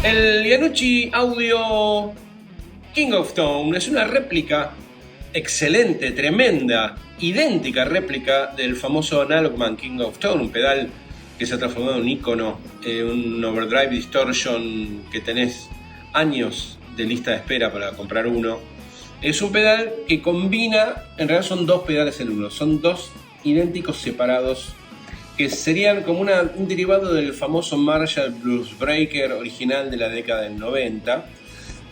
El Yanucci Audio King of Tone es una réplica excelente, tremenda, idéntica réplica del famoso Analogman King of Tone, un pedal que se ha transformado en un icono, un overdrive distortion que tenés años de lista de espera para comprar uno. Es un pedal que combina, en realidad son dos pedales en uno, son dos idénticos separados que serían como un derivado del famoso Marshall Blues Breaker original de la década del 90.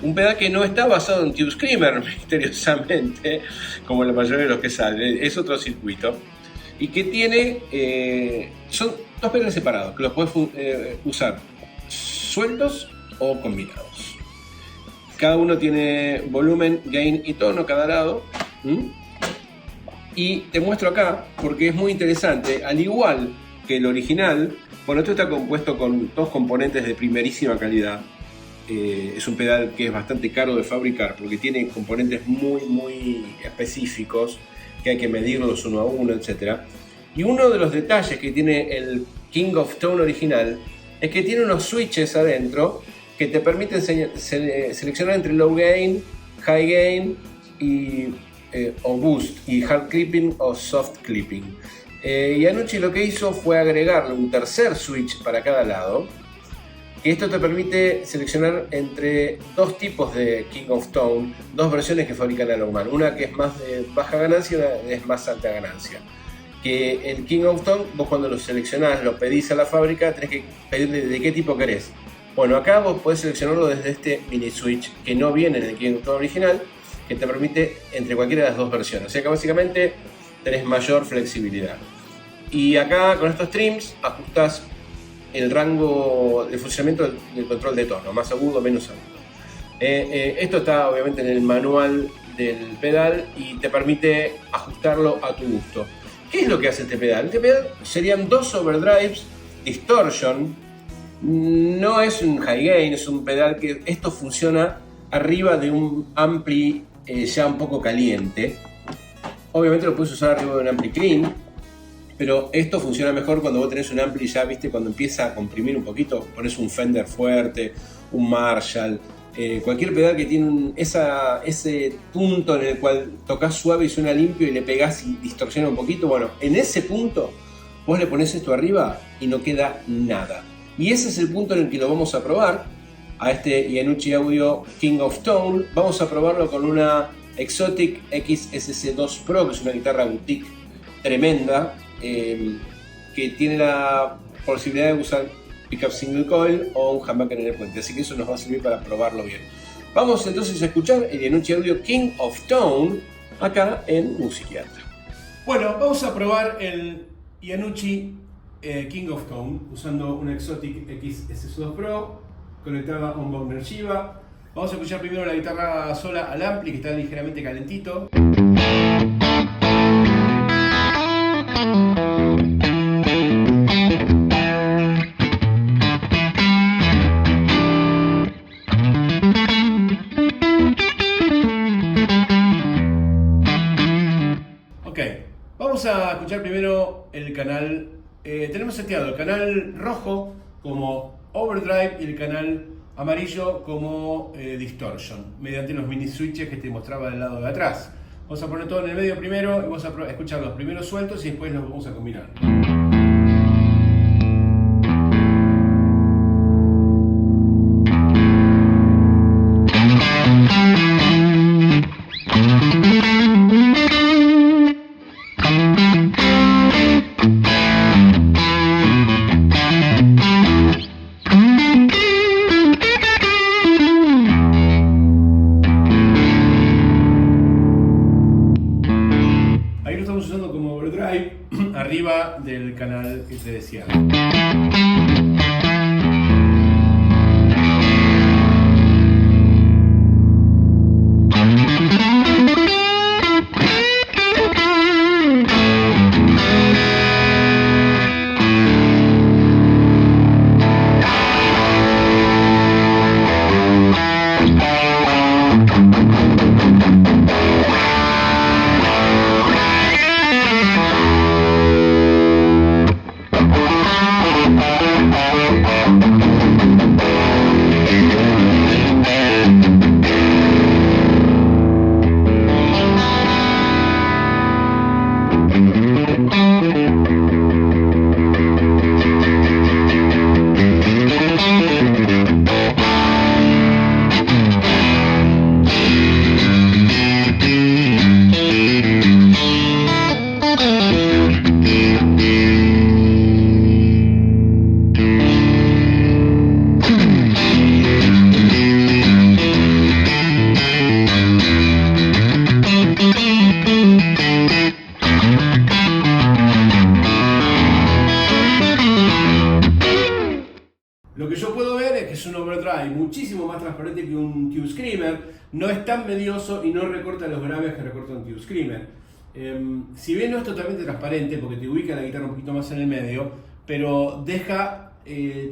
Un pedal que no está basado en Tube Screamer, misteriosamente, como la mayoría de los que salen, es otro circuito. Y que tiene, son dos pedales separados, que los puedes usar sueltos o combinados. Cada uno tiene volumen, gain y tono cada lado. Y te muestro acá porque es muy interesante. Al igual que el original, bueno, esto está compuesto con dos componentes de primerísima calidad. Es un pedal que es bastante caro de fabricar porque tiene componentes muy específicos que hay que medirlos uno a uno, etc. Y uno de los detalles que tiene el King of Tone original es que tiene unos switches adentro que te permiten seleccionar entre low gain, high gain y o boost, y hard clipping o soft clipping. Yanucci lo que hizo fue agregarle un tercer switch para cada lado. Esto te permite seleccionar entre dos tipos de King of Tone, dos versiones que fabrica Analogman, una que es más de baja ganancia y una que es más alta ganancia. Que el King of Tone, vos cuando lo seleccionás, lo pedís a la fábrica, tenés que pedirle de qué tipo querés. Bueno, acá vos podés seleccionarlo desde este mini switch que no viene en el King of Tone original, que te permite entre cualquiera de las dos versiones. O sea que básicamente tenés mayor flexibilidad. Y acá con estos trims ajustás el rango de funcionamiento del control de tono, más agudo, menos agudo. Esto está obviamente en el manual del pedal y te permite ajustarlo a tu gusto. ¿Qué es lo que hace este pedal? Este pedal serían dos overdrives distortion. No es un high gain, es un pedal que esto funciona arriba de un ampli ya un poco caliente. Obviamente lo puedes usar arriba de un ampli clean, pero esto funciona mejor cuando vos tenés un ampli ya, viste, cuando empieza a comprimir un poquito, pones un Fender fuerte, un Marshall, cualquier pedal que tiene ese punto en el cual tocas suave y suena limpio y le pegás y distorsiona un poquito. Bueno, en ese punto vos le pones esto arriba y no queda nada. Y ese es el punto en el que lo vamos a probar a este Yanucci Audio King of Tone. Vamos a probarlo con una Exotic XSC2 Pro, que es una guitarra boutique tremenda, que tiene la posibilidad de usar pickup single coil o un humbucker en el puente, así que eso nos va a servir para probarlo bien. Vamos entonces a escuchar el Yanucci Audio King of Tone acá en Musiquiatra. Bueno, vamos a probar el Yanucci King of Tone usando una Exotic XS2 Pro conectada a un Bowner Shiva. Vamos a escuchar primero la guitarra sola al ampli, que está ligeramente calentito. Ok, vamos a escuchar primero el canal. Tenemos seteado el canal rojo como overdrive y el canal amarillo como distortion, mediante los mini switches que te mostraba del lado de atrás. Vamos a poner todo en el medio primero y vamos a escuchar los primeros sueltos y después los vamos a combinar. Arriba del canal que te decía. Lo que yo puedo ver es que es un overdrive muchísimo más transparente que un Tube Screamer, no es tan medioso y no recorta los graves que recorta un Tube Screamer. Si bien no es totalmente transparente, porque te ubica la guitarra un poquito más en el medio, pero deja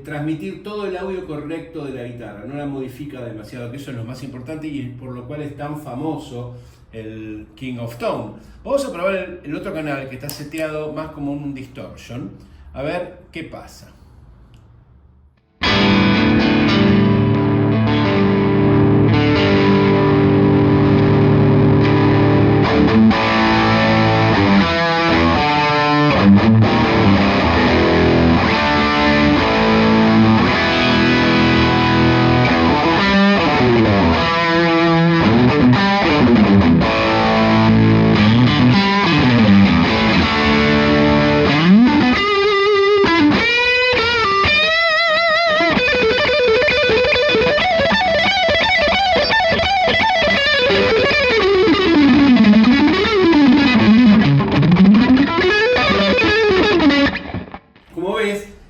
transmitir todo el audio correcto de la guitarra, no la modifica demasiado, que eso es lo más importante y por lo cual es tan famoso el King of Tone. Vamos a probar el otro canal que está seteado más como un distortion, a ver qué pasa.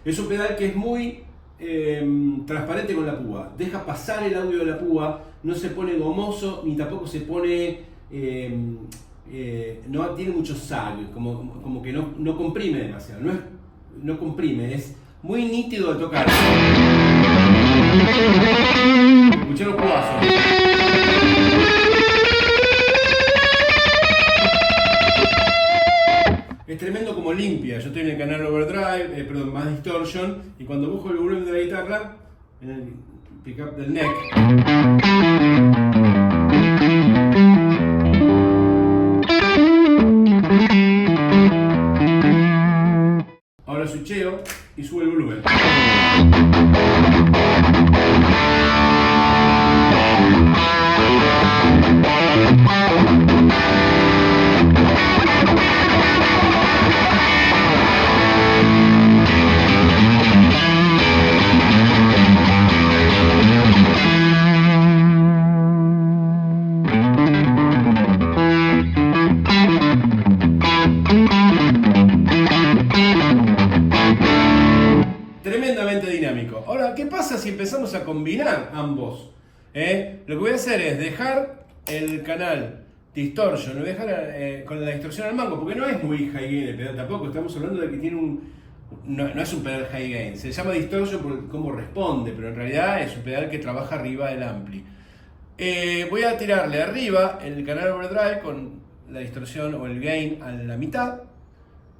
Es un pedal que es muy transparente con la púa, deja pasar el audio de la púa, no se pone gomoso ni tampoco se pone, no tiene mucho sag, como que no comprime demasiado, no comprime, es muy nítido de tocar. Escuchá los púazos. Es tremendo como limpia. Yo estoy en el canal Overdrive, perdón, más Distortion, y cuando busco el volumen de la guitarra, en el pickup del neck, ahora switcheo y subo el volumen. Tremendamente dinámico. Ahora, ¿qué pasa si empezamos a combinar ambos? Lo que voy a hacer es dejar el canal Distortion, lo voy a dejar con la distorsión al mango, porque no es muy high gain el pedal tampoco, estamos hablando de que tiene no es un pedal high gain, se llama Distortion por cómo responde, pero en realidad es un pedal que trabaja arriba del ampli. Voy a tirarle arriba el canal Overdrive con la distorsión o el gain a la mitad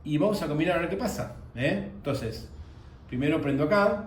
y vamos a combinar a ver qué pasa. Entonces, primero prendo acá.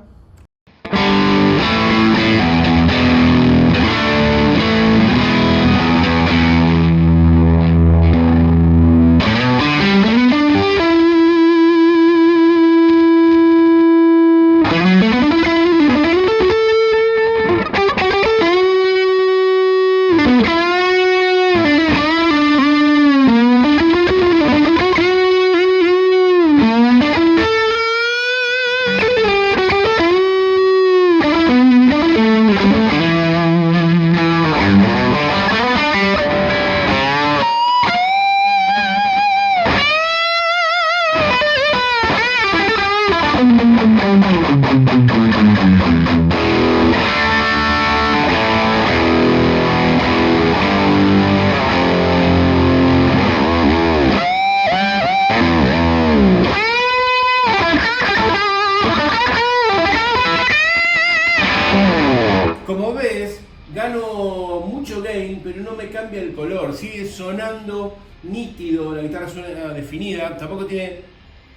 Como ves, gano mucho gain, pero no me cambia el color, sigue sonando nítido, la guitarra suena definida, tampoco tiene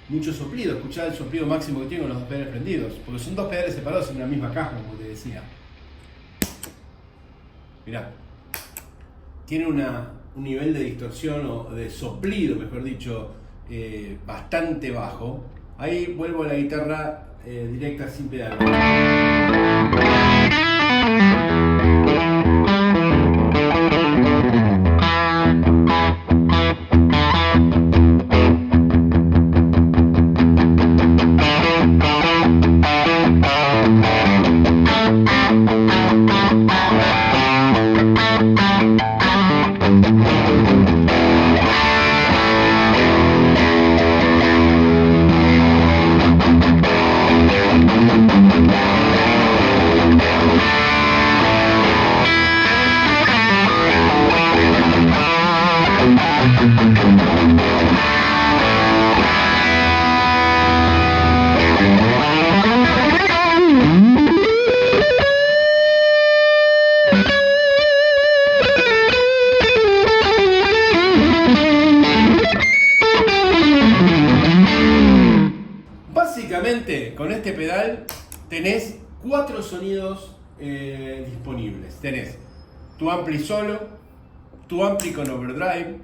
mucho soplido. Escuchá el soplido máximo que tiene con los dos pedales prendidos, porque son dos pedales separados en una misma caja, como te decía. Mirá, tiene un nivel de distorsión o de soplido, mejor dicho, bastante bajo. Ahí vuelvo a la guitarra directa sin pedal. básicamente con este pedal tenés 4 sonidos disponibles. Tenés tu ampli solo, tu ampli con overdrive,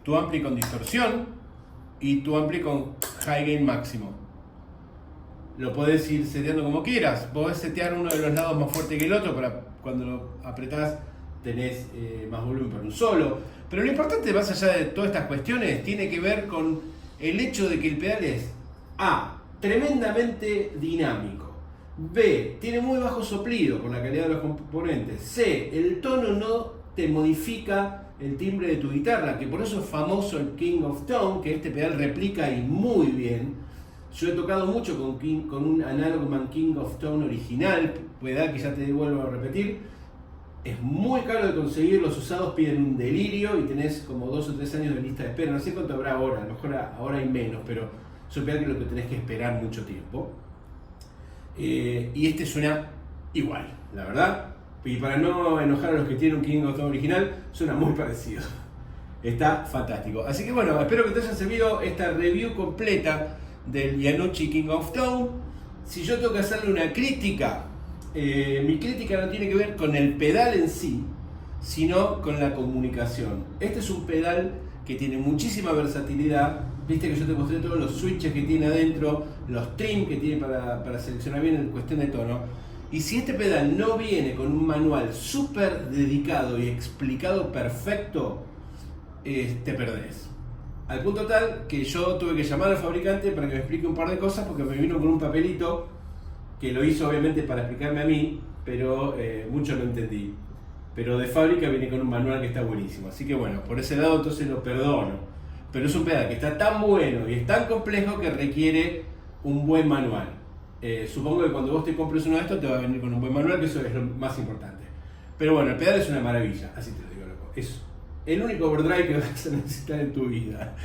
tu ampli con distorsión y tu ampli con high gain máximo. Lo podés ir seteando como quieras. Podés setear uno de los lados más fuerte que el otro para cuando lo apretás tenés más volumen para un solo. Pero lo importante, más allá de todas estas cuestiones, tiene que ver con el hecho de que el pedal es A, tremendamente dinámico. B, tiene muy bajo soplido por la calidad de los componentes. C, el tono no te modifica el timbre de tu guitarra, que por eso es famoso el King of Tone, que este pedal replica y muy bien. Yo he tocado mucho con un Analogman King of Tone original, pedal que ya te vuelvo a repetir. Es muy caro de conseguir, los usados piden un delirio y tenés como 2 o 3 años de lista de espera. No sé cuánto habrá ahora, a lo mejor ahora hay menos, pero es un pedal que lo que tenés que esperar mucho tiempo. Y este suena igual, la verdad. Y para no enojar a los que tienen un King of Tone original, suena muy parecido. Está fantástico. Así que bueno, espero que te haya servido esta review completa del Iannucci King of Tone. Si yo tengo que hacerle una crítica, mi crítica no tiene que ver con el pedal en sí, sino con la comunicación. Este es un pedal que tiene muchísima versatilidad. Viste que yo te mostré todos los switches que tiene adentro, los trim que tiene para seleccionar bien en cuestión de tono. Y si este pedal no viene con un manual súper dedicado y explicado perfecto, te perdés. Al punto tal que yo tuve que llamar al fabricante para que me explique un par de cosas, porque me vino con un papelito que lo hizo obviamente para explicarme a mí, pero mucho no entendí. Pero de fábrica viene con un manual que está buenísimo. Así que bueno, por ese lado entonces lo perdono. Pero es un pedal que está tan bueno y es tan complejo que requiere un buen manual. Supongo que cuando vos te compres uno de estos te va a venir con un buen manual, que eso es lo más importante. Pero bueno, el pedal es una maravilla, así te lo digo, loco. Es el único overdrive que vas a necesitar en tu vida.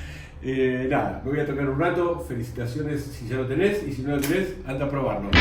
Nada, me voy a tocar un rato. Felicitaciones si ya lo tenés, y si no lo tenés, anda a probarlo.